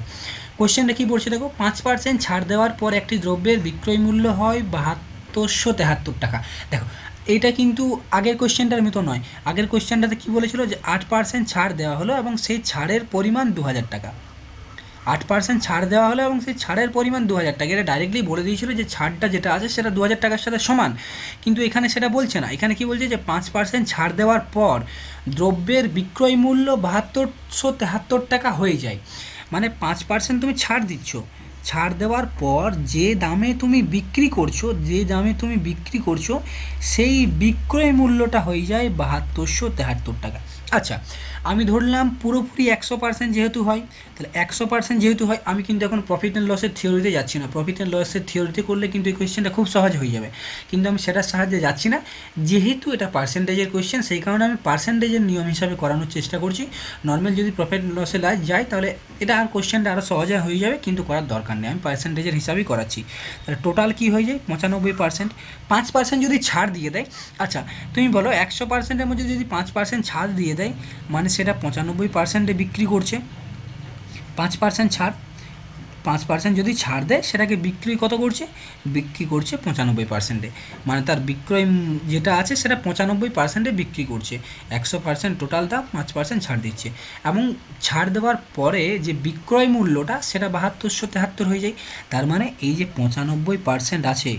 কোয়েশ্চেনটা কী বলছে দেখো, 5% ছাড় দেওয়ার পর একটি দ্রব্যের বিক্রয় মূল্য হয় 7273 টাকা। দেখো এইটা কিন্তু আগের কোয়েশ্চেনটার মতো নয়। আগের কোয়েশ্চেনটাতে কী বলেছিল যে 8% ছাড় দেওয়া হলো এবং সেই ছাড়ের পরিমাণ 2000 টাকা। 8% ছাড় দেওয়া হলো এবং সেই ছাড়ের পরিমাণ 2000 টাকা। এটা ডাইরেক্টলি বলে দিয়েছিল যে ছাড়টা যেটা আছে সেটা 2000 টাকার সাথে সমান, কিন্তু এখানে সেটা বলছে না। এখানে কি বলছে যে 5% ছাড় দেওয়ার পর দ্রব্যের বিক্রয় মূল্য 7273 টাকা হয়ে যায়। মানে 5% তুমি ছাড় দিচ্ছ, ছাড় দেওয়ার পর যে দামে তুমি বিক্রি করছো সেই বিক্রয় মূল্যটা হয়ে যায় 7273 টাকা। আচ্ছা, আমি ধরলাম পুরোপুরি 100% যেহেতু হয়, তাহলে 100% যেহেতু হয়, আমি কিন্তু এখন প্রফিট অ্যান্ড লসের থিওরিতে যাচ্ছি না। প্রফিট অ্যান্ড লসের থিওরিতে করলে কিন্তু এই কোয়েশ্চেনটা খুব সহজ হয়ে যাবে, কিন্তু আমি সেটার সাহায্যে যাচ্ছি না। যেহেতু এটা পার্সেন্টেজের কোয়েশ্চেন, সেই কারণে আমি পার্সেন্টেজের নিয়ম হিসাবে করানোর চেষ্টা করছি। নর্মাল যদি প্রফিট অ্যান্ড লসে যায় তাহলে এটা আর কোয়েশ্চেনটা আরও সহজে হয়ে যাবে, কিন্তু করার দরকার নেই, আমি পার্সেন্টেজের হিসাবেই করাচ্ছি। তাহলে টোটাল কী হয়ে যায়? 95%। 5% যদি ছাড় দিয়ে দেয়, আচ্ছা তুমি বলো 100%-এর মধ্যে যদি 5% ছাড় দিয়ে দেয়, মানে সেটা 95%-এ বিক্রি করছে। 5% ছাড়, 5% যদি ছাড় দেয় সেটাকে বিক্রি কত করছে? বিক্রি করছে 95%-এ, মানে তার বিক্রয় যেটা আছে সেটা 95%-এ বিক্রি করছে। 100% টোটাল দাম, 5% ছাড় দিচ্ছে, এবং ছাড় দেওয়ার পরে যে বিক্রয় মূল্যটা সেটা 7273 হয়ে যায়। তার মানে এই যে 95% আছে,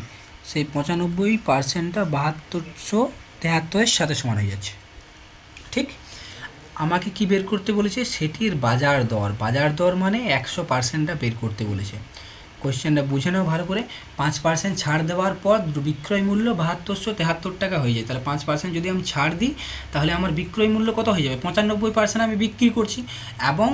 সেই 95%টা 7273-এর সাথে সমান হয়ে যাচ্ছে, ঠিক। আমাকে কি বের করতে বলেছে? সেটির বাজার দর। বাজার দর মানে 100%টা বের করতে বলেছে। কোয়েশ্চেনটা বুঝে নাও ভালো করে। 5% ছাড় দেওয়ার পর বিক্রয় মূল্য 7273 টাকা হয়ে যায়। তাহলে 5% যদি আমি ছাড় দিই তাহলে আমার বিক্রয় মূল্য কত হয়ে যাবে? 95% আমি বিক্রি করছি, এবং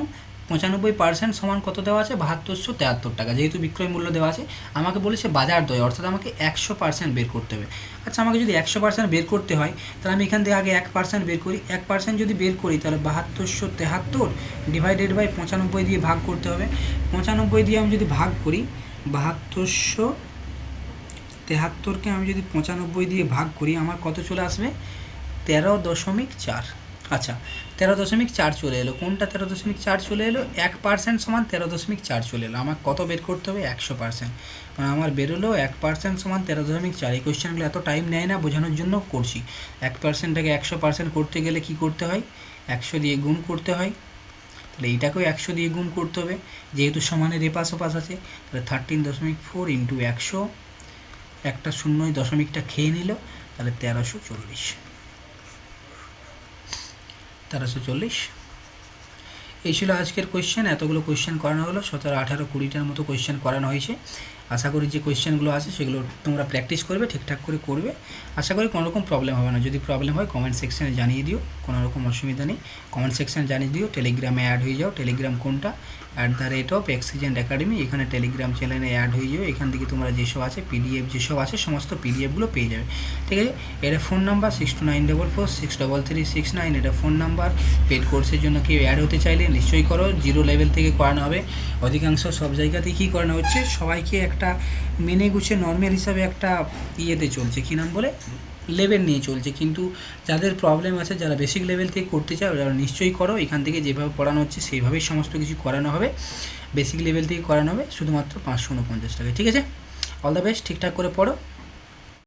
95% সমান কত দেওয়া আছে? 7273 টাকা। যেহেতু বিক্রয় মূল্য দেওয়া আছে, আমাকে বলেছে বাজার দর, অর্থাৎ আমাকে 100% বের করতে হবে। আচ্ছা, আমাকে যদি 100% বের করতে হয় তাহলে আমি এখান থেকে আগে 1% বের করি। 1% যদি বের করি তাহলে 7273 ডিভাইডেড বাই 95 দিয়ে ভাগ করতে হবে। 95 দিয়ে আমি যদি ভাগ করি, 7273-কে আমি যদি 95 দিয়ে ভাগ করি, আমার কত চলে আসবে? 13.4। আচ্ছা, 13.4 চলে এলো। কোনটা 13.4 চলে এলো? 1% সমান 13.4 চলে এলো। আমার কত বের করতে হবে? 100%। মানে আমার বেরোলো 1% সমান 13.4। এই কোয়েশ্চেনগুলো এত টাইম নেয় না, বোঝানোর জন্য করছি। 1%টাকে 100% করতে গেলে কি করতে হয়? 100 দিয়ে গুণ করতে হয়। তাহলে এইটাকেও 100 দিয়ে গুণ করতে হবে, যেহেতু সমানের এপাশ ওপাশ আছে। তাহলে 13.4 ইন্টু 100, একটা শূন্য দশমিকটা খেয়ে নিল, তাহলে 1340। এই ছিল আজকের কোয়েশ্চেন। এতগুলো কোয়েশ্চেন করানো হলো, 17, 18, 20টার মতো কোয়েশ্চেন করানো হয়েছে। আশা করি যে কোয়েশ্চেনগুলো আছে সেগুলো তোমরা প্র্যাকটিস করবে, ঠিকঠাক করে করবে, আশা করি কোনো রকম প্রবলেম হবে না। যদি প্রবলেম হয় কমেন্ট সেকশানে জানিয়ে দিও, কোনো রকম অসুবিধা নেই, কমেন্ট সেকশানে জানিয়ে দিও। টেলিগ্রামে অ্যাড হয়ে যাও, টেলিগ্রাম কোনটা @এক্সিজেন্ট একাডেমি, এখানে টেলিগ্রাম চ্যানেলে অ্যাড হয়ে যাও। এখান থেকে তোমরা যেসব আছে পিডিএফ যেসব আছে সমস্ত পিডিএফগুলো পেয়ে যাবে, ঠিক আছে। এটা ফোন নাম্বার 6294463369, এটা ফোন নাম্বার। পেড কোর্সের জন্য কেউ অ্যাড হতে চাইলে নিশ্চয়ই করো, 0 লেভেল থেকে করানো হবে। অধিকাংশ সব জায়গাতেই কী করানো হচ্ছে, সবাইকে একটা মেনে গুছিয়ে নর্মাল হিসাবে একটা ইয়েতে চলছে, কী নাম বলে, লেভেল নিয়ে চলছে। কিন্তু যাদের প্রবলেম আছে, যারা বেসিক লেভেল থেকে করতে চায়, ওরা নিশ্চয়ই করো। এখান থেকে যেভাবে পড়ানো হচ্ছে সেইভাবেই সমস্ত কিছু করানো হবে, বেসিক লেভেল থেকে করানো হবে, শুধুমাত্র 549 টাকায়, ঠিক আছে। অল দ্য বেস্ট, ঠিকঠাক করে পড়ো।